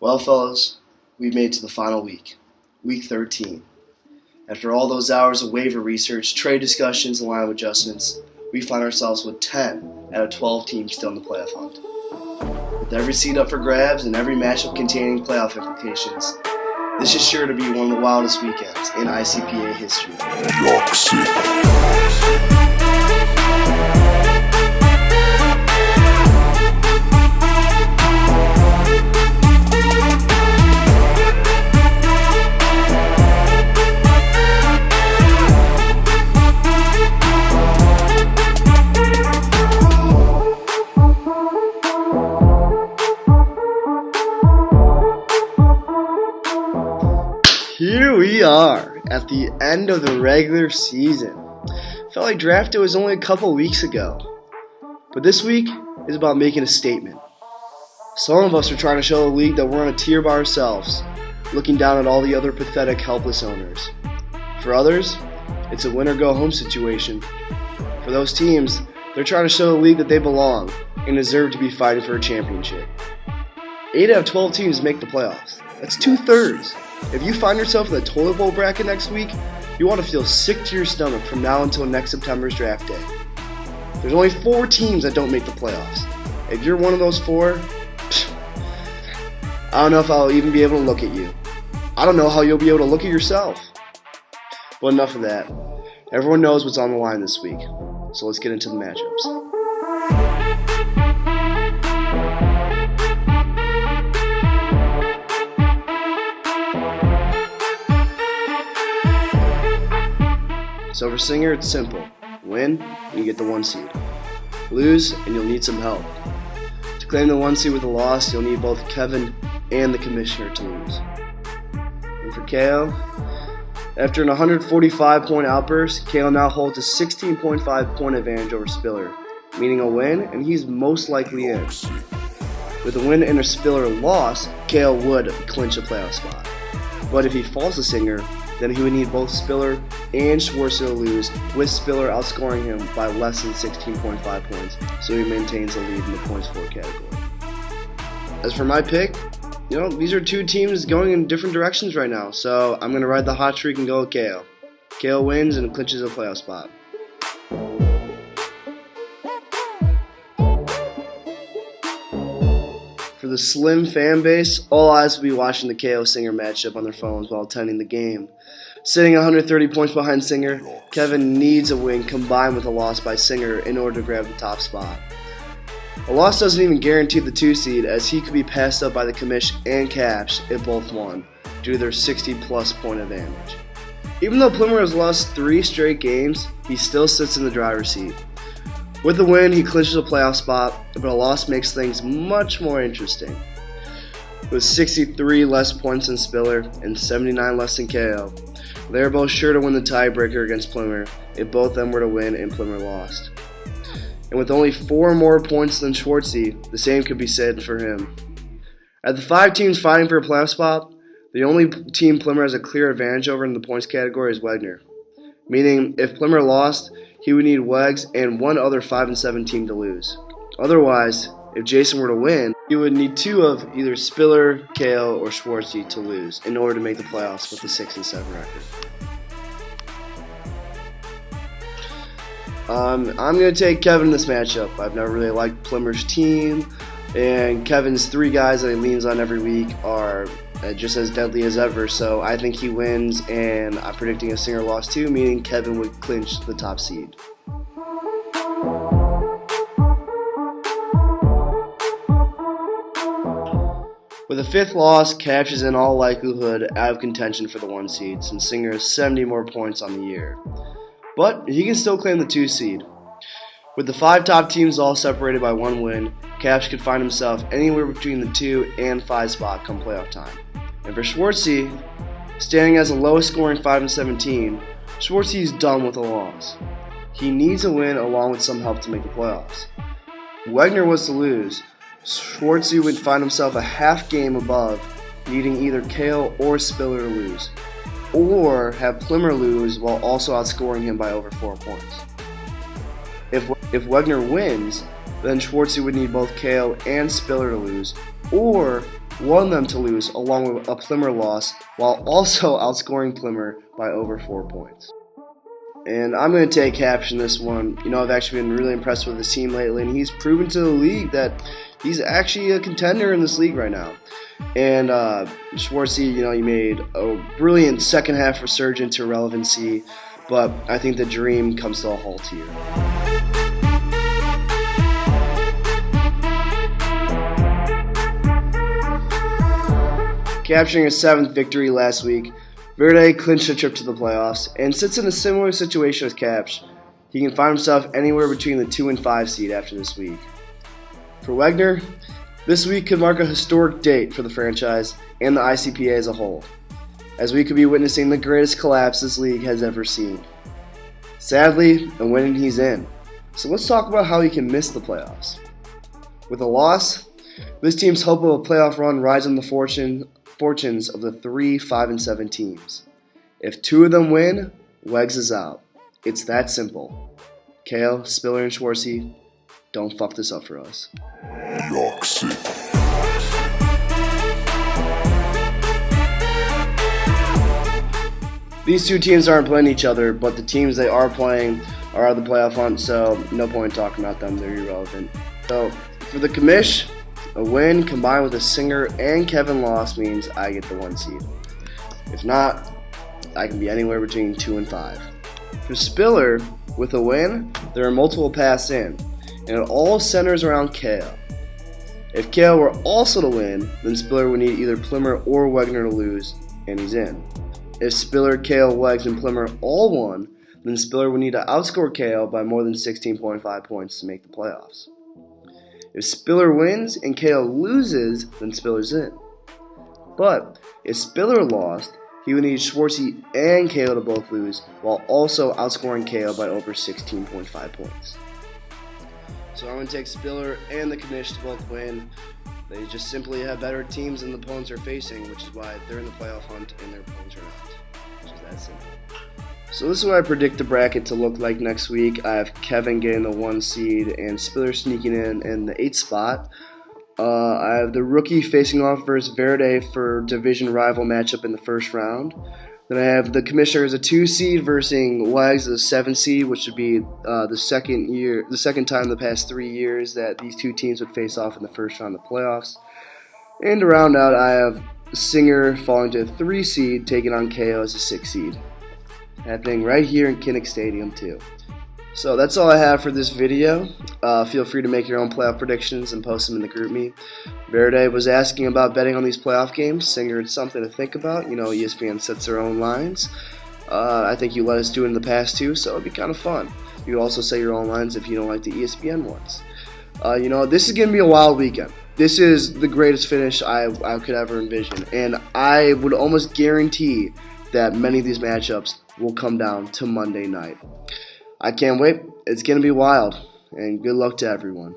Well, fellas, we've made it to the final week, week 13. After all those hours of waiver research, trade discussions, and lineup adjustments, we find ourselves with 10 out of 12 teams still in the playoff hunt. With every seed up for grabs and every matchup containing playoff implications, this is sure to be one of the wildest weekends in ICPA history. Here we are at the end of the regular season. Felt like draft day was only a couple weeks ago. But this week is about making a statement. Some of us are trying to show the league that we're on a tier by ourselves, looking down at all the other pathetic, helpless owners. For others, it's a win or go home situation. For those teams, they're trying to show the league that they belong and deserve to be fighting for a championship. 8 out of 12 teams make the playoffs. That's 2/3. If you find yourself in the toilet bowl bracket next week, you want to feel sick to your stomach from now until next September's draft day. There's only 4 teams that don't make the playoffs. If you're one of those 4, I don't know if I'll even be able to look at you. I don't know how you'll be able to look at yourself. But enough of that. Everyone knows what's on the line this week, so let's get into the matchups. So for Singer, it's simple. Win, and you get the 1 seed. Lose, and you'll need some help. To claim the 1 seed with a loss, you'll need both Kevin and the commissioner to lose. And for KO, after an 145-point outburst, KO now holds a 16.5-point advantage over Spiller, meaning a win, and he's most likely in. With a win and a Spiller loss, KO would clinch a playoff spot. But if he falls to Singer, then he would need both Spiller and Schwartz to lose, with Spiller outscoring him by less than 16.5 points, so he maintains the lead in the points for category. As for my pick, these are 2 teams going in different directions right now, so I'm going to ride the hot streak and go with KO. KO wins and clinches a playoff spot. For the slim fan base, all eyes will be watching the KO Singer matchup on their phones while attending the game. Sitting 130 points behind Singer, Kevin needs a win combined with a loss by Singer in order to grab the top spot. A loss doesn't even guarantee the 2 seed, as he could be passed up by the commish and Caps if both won, due to their 60-plus point advantage. Even though Plimmer has lost 3 straight games, he still sits in the driver's seat. With the win, he clinches a playoff spot, but a loss makes things much more interesting. With 63 less points than Spiller and 79 less than KO, they are both sure to win the tiebreaker against Plimmer if both of them were to win and Plimmer lost. And with only 4 more points than Schwartzy, the same could be said for him. At the 5 teams fighting for a playoff spot, the only team Plimmer has a clear advantage over in the points category is Wegner. Meaning, if Plimmer lost, he would need Wegs and one other 5 and 7 team to lose. Otherwise, if Jason were to win, he would need 2 of either Spiller, KO, or Schwartzy to lose in order to make the playoffs with a 6 and 7 record. I'm going to take Kevin in this matchup. I've never really liked Plimmer's team, and Kevin's 3 guys that he leans on every week are just as deadly as ever, so I think he wins, and I'm predicting a Singer loss too, meaning Kevin would clinch the top seed. With a 5th loss, Caps is in all likelihood out of contention for the 1 seed, since Singer has 70 more points on the year. But he can still claim the 2 seed. With the 5 top teams all separated by 1 win, Caps could find himself anywhere between the 2 and 5 spot come playoff time. And for Schwartzy, standing as the lowest scoring 5 and 17, Schwartzy is done with a loss. He needs a win along with some help to make the playoffs. If Wegner was to lose, Schwartzy would find himself a half game above, needing either KO or Spiller to lose, or have Plimmer lose while also outscoring him by over 4 points. If Wegner wins, then Schwartzy would need both KO and Spiller to lose, or won them to lose along with a Plymouth loss, while also outscoring Plymouth by over 4 points. And I'm going to take Capsh in this one. I've actually been really impressed with his team lately, and he's proven to the league that he's actually a contender in this league right now. And Schwartzy, he made a brilliant second half resurgence to relevancy, but I think the dream comes to a halt here. Capturing a 7th victory last week, Verde clinched a trip to the playoffs and sits in a similar situation as Capsh. He can find himself anywhere between the 2 and 5 seed after this week. For Wegner, this week could mark a historic date for the franchise and the ICPA as a whole, as we could be witnessing the greatest collapse this league has ever seen. Sadly, a win and he's in. So let's talk about how he can miss the playoffs. With a loss, this team's hope of a playoff run rides on the fortunes of the 3, 5, and 7 teams. If 2 of them win, Wegs is out. It's that simple. Kale, Spiller, and Schwartzy, don't fuck this up for us. York City. These 2 teams aren't playing each other, but the teams they are playing are out of the playoff hunt, so no point in talking about them. They're irrelevant. So, for the commish, a win combined with a Singer and Kevin loss means I get the 1 seed. If not, I can be anywhere between 2 and 5. For Spiller, with a win, there are multiple paths in, and it all centers around Kale. If Kale were also to win, then Spiller would need either Plymouth or Wegner to lose, and he's in. If Spiller, Kale, Wegs, and Plymouth all won, then Spiller would need to outscore Kale by more than 16.5 points to make the playoffs. If Spiller wins and Kale loses, then Spiller's in. But if Spiller lost, he would need Schwartzy and Kale to both lose, while also outscoring Kale by over 16.5 points. So I'm going to take Spiller and the commish to both win. They just simply have better teams than the opponents are facing, which is why they're in the playoff hunt and their opponents are not. Which is that simple. So this is what I predict the bracket to look like next week. I have Kevin getting the 1 seed and Spiller sneaking in the 8th spot. I have the rookie facing off versus Verde for division rival matchup in the first round. Then I have the commissioner as a 2 seed versus Wags as a 7 seed, which would be the second time in the past 3 years that these 2 teams would face off in the first round of the playoffs. And to round out, I have Singer falling to a 3 seed, taking on KO as a 6 seed. Happening right here in Kinnick Stadium too. So that's all I have for this video. Feel free to make your own playoff predictions and post them in the group me. Verde was asking about betting on these playoff games. Singer, it's something to think about. ESPN sets their own lines. I think you let us do it in the past too, so it'd be kind of fun. You could also set your own lines if you don't like the ESPN ones. This is going to be a wild weekend. This is the greatest finish I could ever envision, and I would almost guarantee that many of these matchups will come down to Monday night. I can't wait. It's going to be wild, and good luck to everyone.